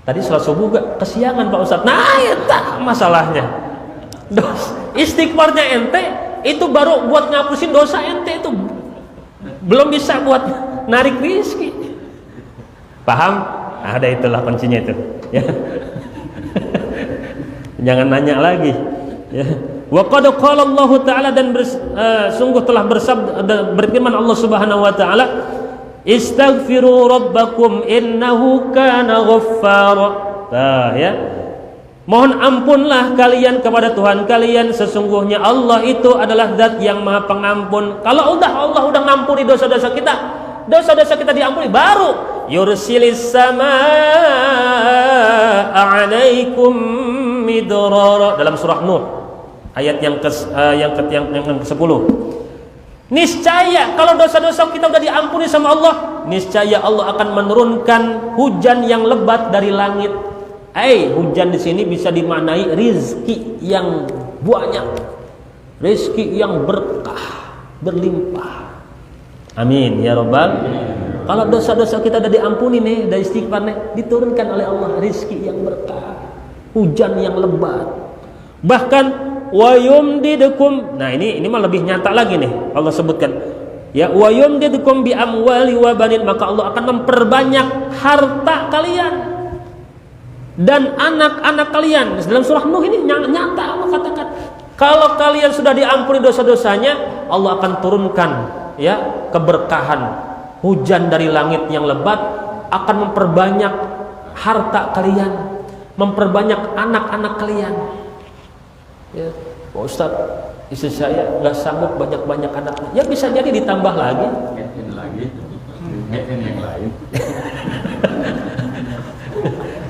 tadi sholat subuh gak kesiangan Pak Ustaz. Nah itu masalahnya. Istighfarnya ente itu baru buat ngapusin dosa ente, itu belum bisa buat narik rezeki. Paham? Ada itulah kuncinya itu. Ya. Jangan nanya lagi. Ya. Wa qad qala Allah Ta'ala, dan sungguh telah bersabda, berfirman Allah Subhanahu wa taala, istaghfiru rabbakum innahu kana ghaffara. Nah, ya. Mohon ampunlah kalian kepada Tuhan kalian, sesungguhnya Allah itu adalah zat yang Maha Pengampun. Kalau Allah udah ngampuni dosa-dosa kita diampuni, baru yursilis samaa 'alaikum midrara, dalam surah Nuh ayat yang ke-10. Niscaya kalau dosa-dosa kita udah diampuni sama Allah, niscaya Allah akan menurunkan hujan yang lebat dari langit. Hujan di sini bisa dimaknai rizki yang banyak, rizki yang berkah, berlimpah. Amin ya Rabbal. Kalau dosa-dosa kita udah diampuni nih, dari istighfar nih, diturunkan oleh Allah rizki yang berkah, hujan yang lebat. Bahkan wa yumdidukum, nah ini mah lebih nyata lagi nih, Allah sebutkan ya, wa yumdidukum bi amwali wa banin, maka Allah akan memperbanyak harta kalian dan anak-anak kalian. Dalam surah Nuh ini nyata Allah katakan, kalau kalian sudah diampuni dosa-dosanya, Allah akan turunkan ya keberkahan, hujan dari langit yang lebat, akan memperbanyak harta kalian, memperbanyak anak-anak kalian. Ya, Pak Ustaz, istri saya nggak sanggup banyak-banyak anaknya. Ya bisa jadi ditambah lagi. Yang lain.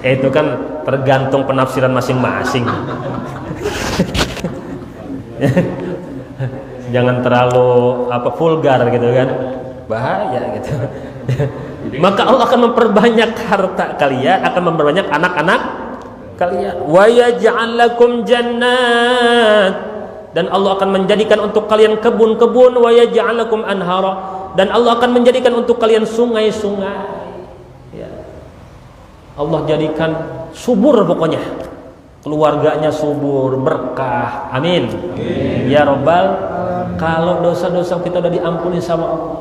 Itu kan tergantung penafsiran masing-masing. Jangan terlalu vulgar gitu kan, bahaya gitu. Maka Allah akan memperbanyak harta kalian, akan memperbanyak anak-anak kalian. Wa yaj'al lakum jannat, dan Allah akan menjadikan untuk kalian kebun-kebun. Wa yaj'al lakum anhara, dan Allah akan menjadikan untuk kalian sungai-sungai. Ya. Allah jadikan subur pokoknya, keluarganya subur, berkah. Amin. Ya Rabbal. Kalau dosa-dosa kita udah diampuni sama Allah,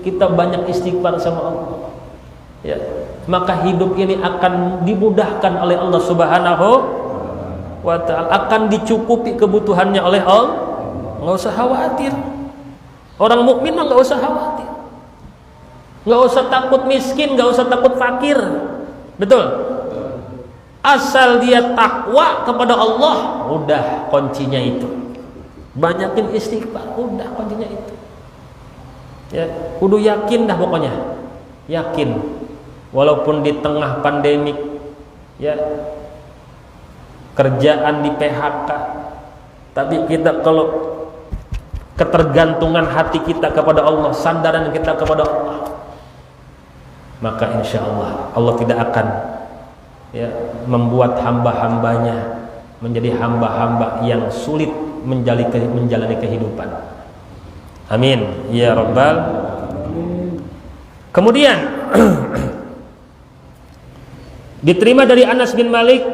kita banyak istighfar sama Allah, ya, maka hidup ini akan dimudahkan oleh Allah Subhanahu wa ta'ala, akan dicukupi kebutuhannya oleh Allah. Nggak usah khawatir. Orang mukmin mah nggak usah khawatir, nggak usah takut miskin, nggak usah takut fakir. Betul? Asal dia takwa kepada Allah, udah kuncinya itu. Banyakin istighfar, udah kuncinya itu. Ya, kudu yakin dah pokoknya. Yakin. Walaupun di tengah pandemik, ya, kerjaan di PHK, tapi kita kalau ketergantungan hati kita kepada Allah, sandaran kita kepada Allah, maka insya Allah tidak akan ya membuat hamba-hambanya menjadi hamba-hamba yang sulit menjalani kehidupan. Amin ya rabbal. Kemudian diterima dari Anas bin Malik,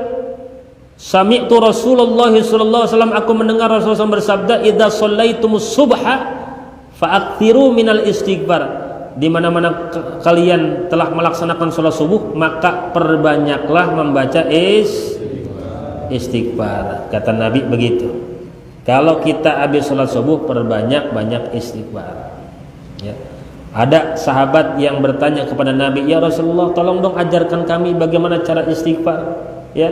sami'tu Rasulullah sallallahu alaihi wasallam, aku mendengar Rasulullah SAW bersabda, idza shallaitumus subha fa'aktsiru minal istighfar. Di mana-mana kalian telah melaksanakan sholat subuh, maka perbanyaklah membaca istighfar. Kata Nabi begitu. Kalau kita habis sholat subuh, banyak istighfar. Ya. Ada sahabat yang bertanya kepada Nabi, ya Rasulullah, tolong dong ajarkan kami bagaimana cara istighfar. Ya,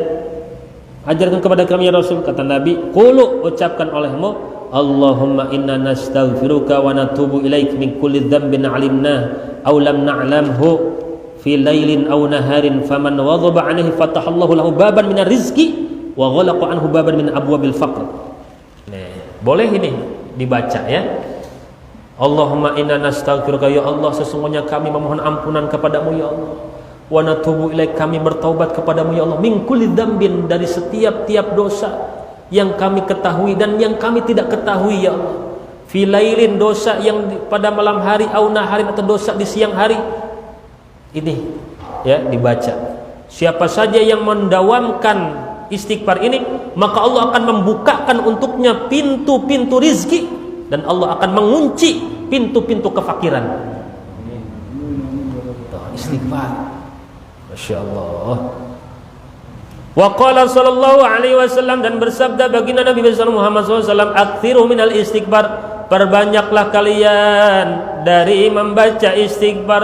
ajarkan kepada kami ya Rasul. Kata Nabi, qulu, ucapkan olehmu, Allahumma inna nastaghfiruka wa natubu ilaik min kulli dhanbin alimna aw lam na'lamhu fi lailin aw naharin faman wadhaba alaihi fatahallahu lahu baban minar rizqi wa ghalaqa anhu baban min abwabil faqr. Boleh ini dibaca ya. Allahumma inna nastaghfiruka, ya Allah sesungguhnya kami memohon ampunan kepadamu ya Allah, wa natubu ilaik, kami bertaubat kepadamu ya Allah, min kulli dzambin, dari setiap dosa yang kami ketahui dan yang kami tidak ketahui ya Allah, fi lailin, dosa yang pada malam hari, au naharin, atau dosa di siang hari. Ini ya dibaca. Siapa saja yang mendawamkan istighfar ini, maka Allah akan membukakan untuknya pintu-pintu rizki, dan Allah akan mengunci pintu-pintu kefakiran. Istighfar, Masya Allah. Wa qala sallallahu alaihi wasallam, dan bersabda baginda Nabi Muhammad SAW, aktsiru minal istighfar, perbanyaklah kalian dari membaca istighfar,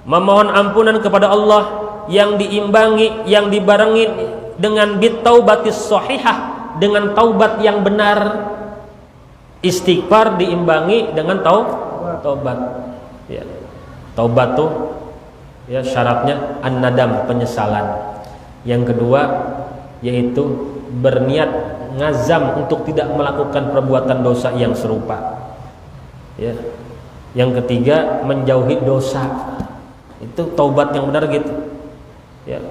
memohon ampunan kepada Allah yang diimbangi, yang dibarengi dengan bitaubatis sahihah, dengan taubat yang benar. Istighfar diimbangi dengan taubat. Ya. Taubat tuh ya syaratnya an-nadam, penyesalan. Yang kedua yaitu berniat ngazam untuk tidak melakukan perbuatan dosa yang serupa. Ya. Yang ketiga menjauhi dosa. Itu taubat yang benar gitu. Ya.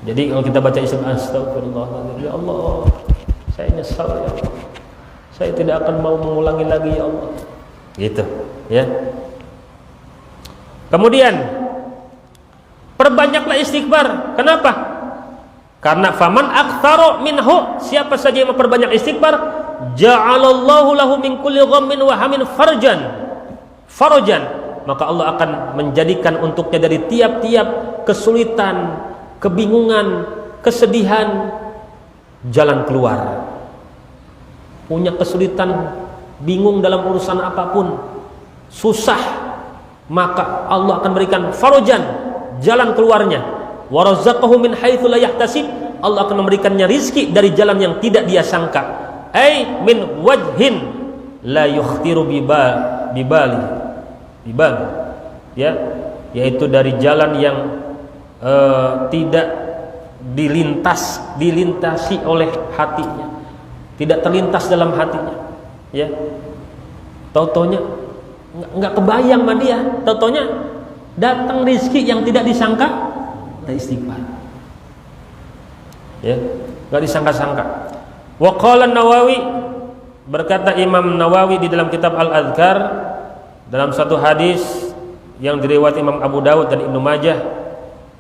Jadi kalau kita baca istighfar, astagfirullahaladzim, ya Allah, saya nyesal ya Allah, saya tidak akan mau mengulangi lagi ya Allah, gitu ya. Kemudian perbanyaklah istighfar. Kenapa? Karena faman aktsara minhu, siapa saja yang memperbanyak istighfar, ja'alallahu lahu min kulli ghammin wa hamin farajan, maka Allah akan menjadikan untuknya dari tiap-tiap kesulitan, kebingungan, kesedihan, jalan keluar. Punya kesulitan, bingung dalam urusan apapun, susah, maka Allah akan berikan farajan, jalan keluarnya. Wa razaqahu min haitsu la yahtasib, Allah akan memberikannya rizki dari jalan yang tidak dia sangka. Ai min wajhin la yukhtiru bibali, ya, yaitu dari jalan yang tidak dilintasi oleh hatinya, tidak terlintas dalam hatinya, ya. Tautonya nggak kebayang sama dia, tautonya datang rizki yang tidak disangka, dari istighfar, ya, nggak disangka-sangka. Wa qala Nawawi, berkata Imam Nawawi di dalam kitab Al-Adhkar, dalam satu hadis yang diriwayatkan Imam Abu Dawud dan Ibnu Majah,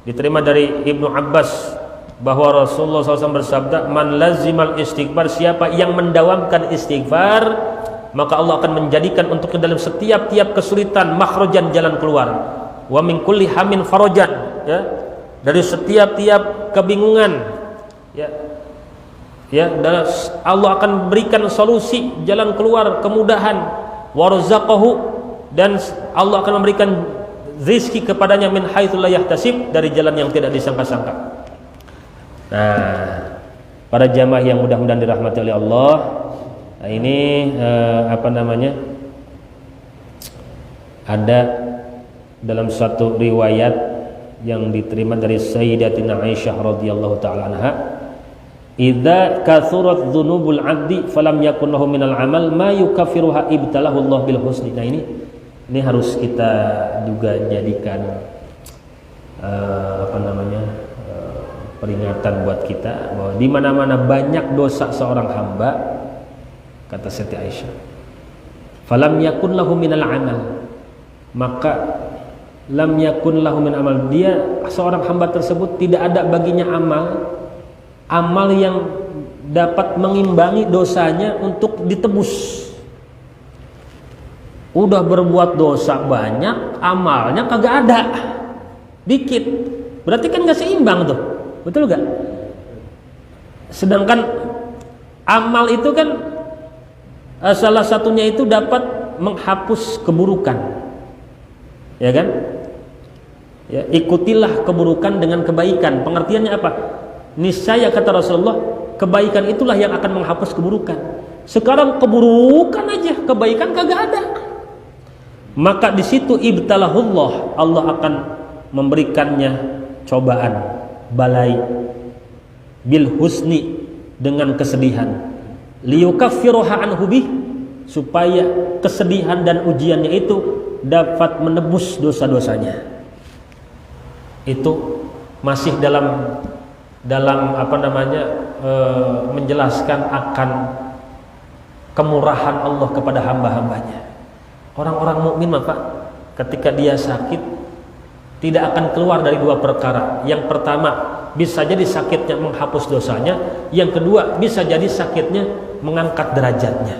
diterima dari Ibnu Abbas, bahwa Rasulullah SAW bersabda, man lazimal istighfar, siapa yang mendawamkan istighfar, maka Allah akan menjadikan untuknya dalam setiap kesulitan makhrajan, jalan keluar. Wa min kulli hamin farajan, ya, dari setiap kebingungan, ya, Allah akan berikan solusi, jalan keluar, kemudahan. Warzaqahu, dan Allah akan memberikan rizki kepadanya min haitsu la yahtasib, dari jalan yang tidak disangka-sangka. Nah, para jamaah yang mudah-mudahan dirahmati oleh Allah, nah ini ada dalam satu riwayat yang diterima dari Sayyidatina Aisyah radhiyallahu taala anha, idza kathurat dzunubul 'abdi falam yakun lahu minal amal ma yukaffiruha ibtalahu Allah bil husni. Nah ini Ini harus kita juga jadikan peringatan buat kita bahwa di mana-mana banyak dosa seorang hamba, kata Siti Aisyah, falam yakun lahu minal amal, maka lam yakun lahu min amal, dia seorang hamba tersebut tidak ada baginya amal yang dapat mengimbangi dosanya untuk ditebus. Udah berbuat dosa banyak, amalnya kagak ada, dikit, berarti kan gak seimbang tuh, betul gak? Sedangkan amal itu kan salah satunya itu dapat menghapus keburukan, ya kan? Ya, ikutilah keburukan dengan kebaikan. Pengertiannya apa? Niscaya kata Rasulullah, kebaikan itulah yang akan menghapus keburukan. Sekarang keburukan aja, kebaikan kagak ada. Maka di situ ibtalahullah, Allah akan memberikannya cobaan, balai, bil husni, dengan kesedihan, liyukaffiruha anhu bih, supaya kesedihan dan ujiannya itu dapat menebus dosa-dosanya. Itu masih dalam menjelaskan akan kemurahan Allah kepada hamba-hambanya. Orang-orang mukmin Pak, ketika dia sakit tidak akan keluar dari dua perkara. Yang pertama, bisa jadi sakitnya menghapus dosanya. Yang kedua, bisa jadi sakitnya mengangkat derajatnya.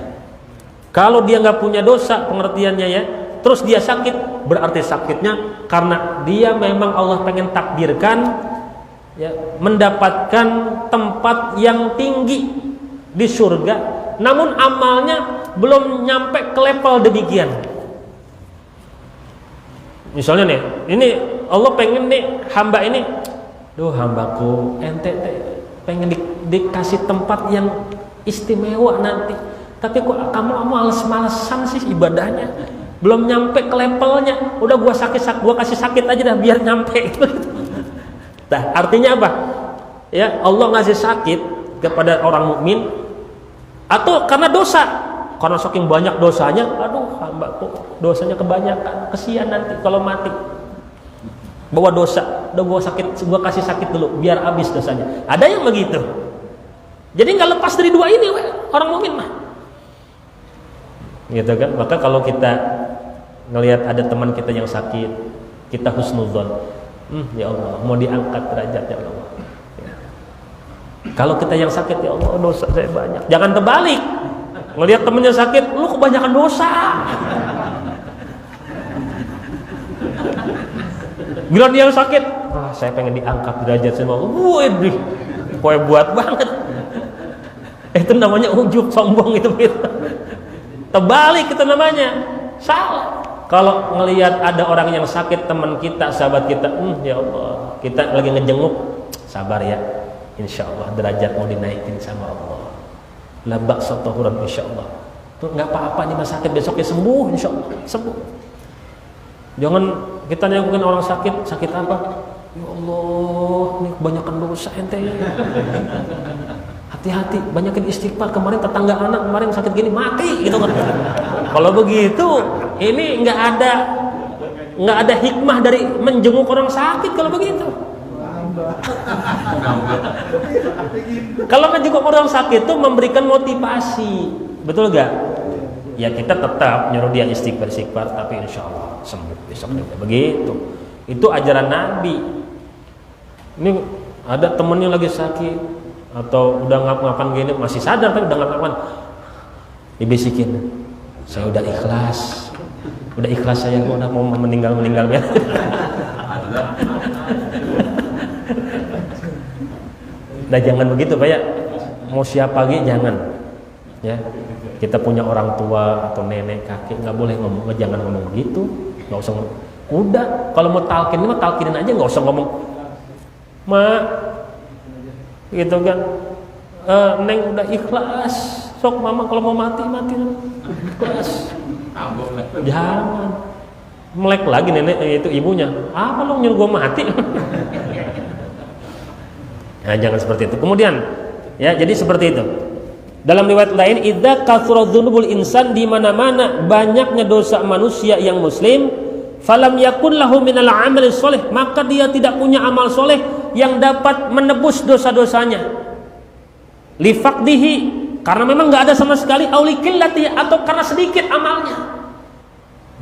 Kalau dia nggak punya dosa, pengertiannya ya, terus dia sakit, berarti sakitnya karena dia memang Allah pengen takdirkan ya, mendapatkan tempat yang tinggi di surga, namun amalnya belum nyampe ke level demikian. Misalnya nih, ini Allah pengen nih hamba ini, hambaku ente pengen dikasih tempat yang istimewa nanti, tapi kok kamu males-malesan sih ibadahnya, belum nyampe ke levelnya, udah gua kasih sakit aja dah biar nyampe gitu. Nah, artinya apa? Ya, Allah ngasih sakit kepada orang mukmin atau karena dosa, karena saking banyak dosanya, hambaku dosanya kebanyakan, kesian nanti kalau mati bawa dosa, udah gua kasih sakit dulu biar habis dosanya. Ada yang begitu. Jadi nggak lepas dari dua ini orang mukmin mah, gitu kan? Maka kalau kita ngelihat ada teman kita yang sakit, kita husnudzon, ya Allah mau diangkat derajatnya Allah. Ya. Kalau kita yang sakit, ya Allah dosa saya banyak, jangan terbalik. Ngelihat temennya sakit, lu kebanyakan dosa. Bila dia sakit, saya pengen diangkat derajat sama Allah. Waduh, kowe buat banget. Itu namanya ujub, sombong itu gitu. Terbalik itu namanya, salah. Kalau ngelihat ada orang yang sakit, teman kita, sahabat kita, ya Allah, kita lagi ngejenguk, sabar ya, insya Allah derajat mau dinaikin sama Allah. Labak sotohuran insya Allah. Tuh nggak apa-apa nih mas sakit, besoknya sembuh insya Allah, sembuh. Jangan kita nengokin orang sakit, sakit apa? Ya Allah, ini kebanyakan dosa ente. Hati-hati, banyakin istighfar. Kemarin tetangga anak kemarin sakit gini mati gitu kan. Kalau begitu, ini nggak ada hikmah dari menjenguk orang sakit kalau begitu. Kalau menjenguk orang sakit itu memberikan motivasi, betul gak? Ya kita tetap nyuruh dia istighfar, tapi insya Allah sembuh besoknya. Begitu. Itu ajaran Nabi. Ini ada temennya lagi sakit atau udah ngap-ngapan gini, masih sadar tapi udah ngap-ngapan, dibisikin, saya udah ikhlas saya, gua udah mau meninggalnya. Nah jangan begitu Pak ya, mau siapa lagi jangan ya. Kita punya orang tua atau nenek kakek, nggak boleh ngomong, jangan ngomong gitu, nggak usah ngomong. Udah kalau mau talkin mah talkinin aja, nggak usah ngomong mak gitu kan. Neng udah ikhlas, sok mama kalau mau mati ikhlas. Jangan melek lagi nenek itu ibunya, apa lo nyuruh gua mati. Nah, jangan seperti itu. Kemudian ya, jadi seperti itu Dalam riwayat lain, idza kathura dzunubul insan, di mana-mana banyaknya dosa manusia yang muslim, falam yakun lahu minal amali sholih, maka dia tidak punya amal soleh yang dapat menebus dosa-dosanya. Li faqdihi, karena memang nggak ada sama sekali, auli qillati, atau karena sedikit amalnya.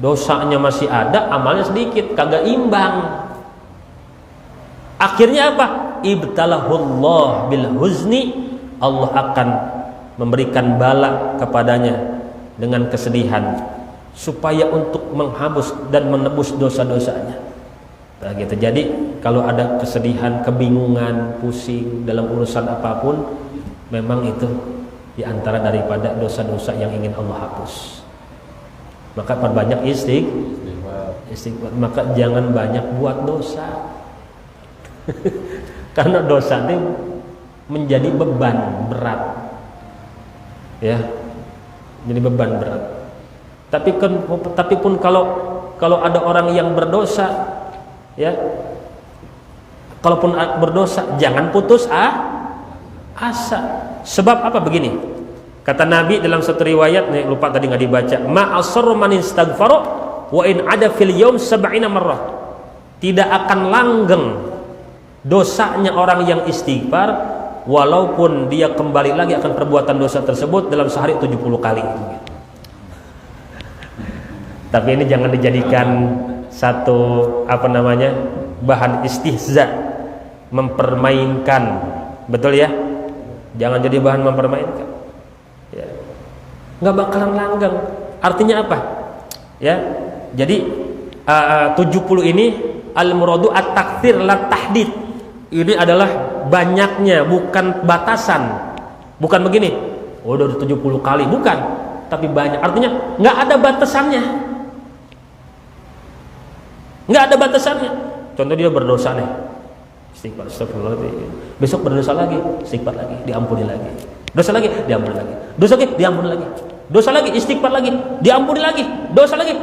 Dosanya masih ada, amalnya sedikit, kagak imbang. Akhirnya apa? Ibtalahullah bil huzni, Allah akan memberikan bala kepadanya dengan kesedihan supaya untuk menghapus dan menebus dosa-dosanya. Nah, gitu. Jadi kalau ada kesedihan, kebingungan, pusing dalam urusan apapun, memang itu diantara daripada dosa-dosa yang ingin Allah hapus. Maka perbanyak istighfar. Maka jangan banyak buat dosa. Karena dosa ini menjadi beban berat. Ya, jadi beban berat. Tapi pun kalau ada orang yang berdosa, ya, kalaupun berdosa jangan putus asa. Sebab apa? Begini, kata Nabi dalam satu riwayat, nih lupa tadi nggak dibaca, ma asarru man istaghfara wa in ada fil yaum 70 marrah. Tidak akan langgeng dosanya orang yang istighfar, walaupun dia kembali lagi akan perbuatan dosa tersebut dalam sehari 70 kali. Tapi ini jangan dijadikan satu bahan istihza, mempermainkan, betul ya? Jangan jadi bahan mempermainkan. Ya. Nggak bakalan langgeng. Artinya apa? Ya. Jadi 70 ini al-muradu at-taktsir la tahdid. Ini adalah banyaknya, bukan batasan. Bukan begini, oh udah 70 kali, bukan. Tapi banyak, artinya nggak ada batasannya. Nggak ada batasannya. Contoh dia berdosa nih, istighfar, astagfirullahaladzim. Besok berdosa lagi, istighfar lagi, diampuni lagi. Dosa lagi, diampuni lagi. Dosa lagi, diampuni lagi. Dosa lagi, istighfar lagi, diampuni lagi. Dosa lagi,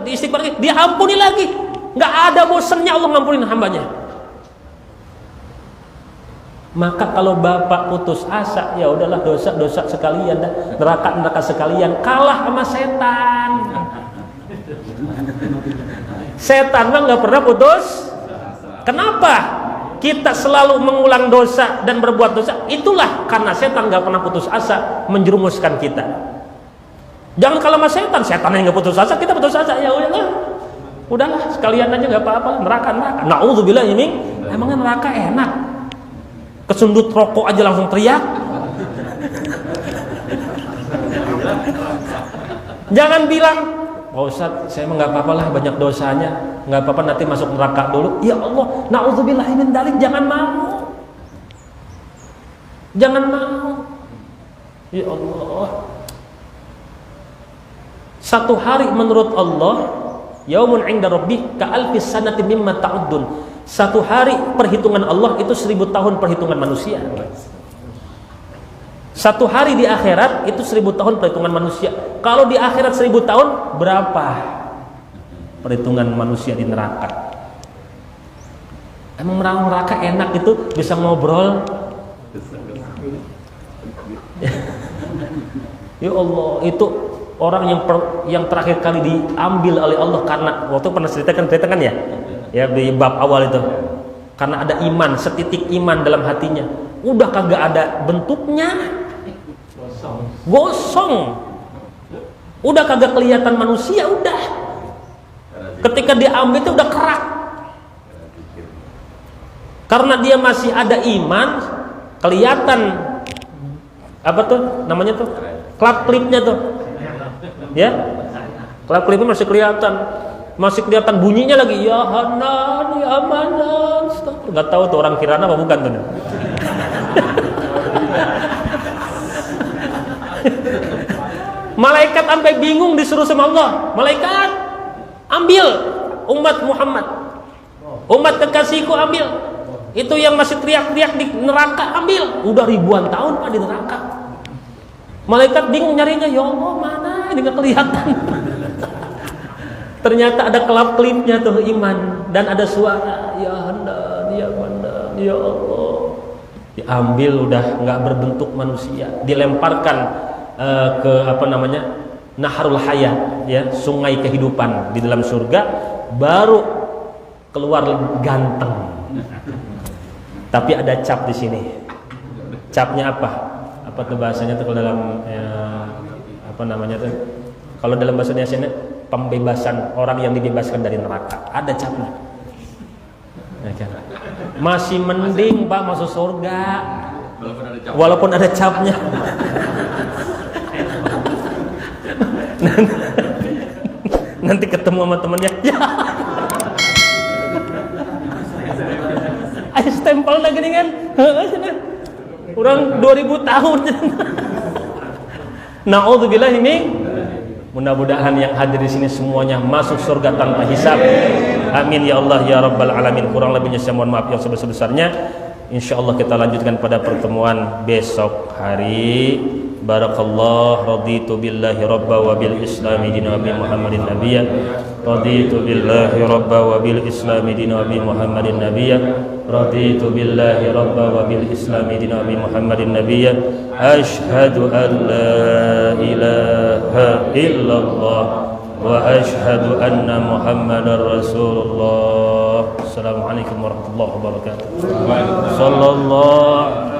istighfar lagi, diampuni lagi. Nggak ada bosannya Allah ngampunin hambanya. Maka kalau bapak putus asa, ya udahlah, dosa-dosa sekalian dah, neraka sekalian, kalah sama setan. Setan mah nggak pernah putus. Kenapa? Kita selalu mengulang dosa dan berbuat dosa. Itulah karena setan nggak pernah putus asa menjerumuskan kita. Jangan kalau sama setan yang nggak putus asa, kita putus asa, ya udahlah sekalian aja, nggak apa-apa, neraka. Nauzubillah, ini emangnya neraka enak? Kesundut rokok aja langsung teriak. Jangan bilang, Pak Ustadz, saya mah nggak apa-apa lah, banyak dosanya, nggak apa-apa, nanti masuk neraka dulu. Ya Allah, na'udzubillah min dzalik, jangan mau. Jangan mau. Ya Allah. Satu hari menurut Allah, yaumun 'inda rabbik ka'alfis sanati mimma ta'uddun. Satu hari perhitungan Allah itu 1000 tahun perhitungan manusia. Satu hari di akhirat itu 1000 tahun perhitungan manusia. Kalau di akhirat 1000 tahun, berapa perhitungan manusia di neraka? Emang neraka enak itu, bisa ngobrol? Ya Allah, itu orang yang terakhir kali diambil oleh Allah karena waktu pernah ceritakan ya? Ya, di bab awal itu, karena ada iman, setitik iman dalam hatinya, udah kagak ada bentuknya, gosong, udah kagak kelihatan manusia, udah ketika diambil itu udah kerak, karena dia masih ada iman, kelihatan apa tuh namanya tuh, klip-klipnya tuh, ya, klip-klipnya masih kelihatan bunyinya lagi, ya Hanan, ya Manan, nggak tahu tuh orang Kirana apa bukan tuh. Malaikat sampai bingung disuruh sama Allah, malaikat ambil umat Muhammad, umat kekasihku, ambil itu yang masih teriak-teriak di neraka, ambil, udah ribuan tahun Pak di neraka. Malaikat bingung nyarinya, ya Allah mana ini nggak kelihatan. Ternyata ada kelap-kelipnya tuh iman, dan ada suara, ya Hanan, ya Manan, ya Allah. diambil udah nggak berbentuk manusia, dilemparkan ke apa namanya, naharul hayat, ya, sungai kehidupan di dalam surga, baru keluar ganteng. Tapi ada cap di sini. Capnya apa? Apa tuh bahasanya tuh kalau dalam apa namanya tuh? Kalau dalam bahasa Indonesia pembebasan, orang yang dibebaskan dari neraka. Ada capnya. Ya kan? Masih mending Pak masuk surga walaupun ada capnya. Nanti ketemu sama temennya, ya ayo stempel lagi nih kan, orang 2000 tahun. Na'udzubillahi min. Mudah-mudahan yang hadir di sini semuanya masuk surga tanpa hisab. Amin ya Allah ya Rabbal alamin. Kurang lebihnya saya mohon maaf yang sebesar-besarnya. Insyaallah kita lanjutkan pada pertemuan besok hari. Barakallah, raditu billahi rabba wa bil islami dina Nabi Muhammadin nabiyya. Raditu billahi rabba wa bil islami dina Nabi Muhammadin nabiyya. Raditu billahi rabba wa bil islami dina Nabi Muhammadin nabiyya. Asyhadu an la ilaha illallah wa asyhadu anna Muhammadar Rasulullah. Assalamualaikum warahmatullahi wabarakatuh. Sallallahu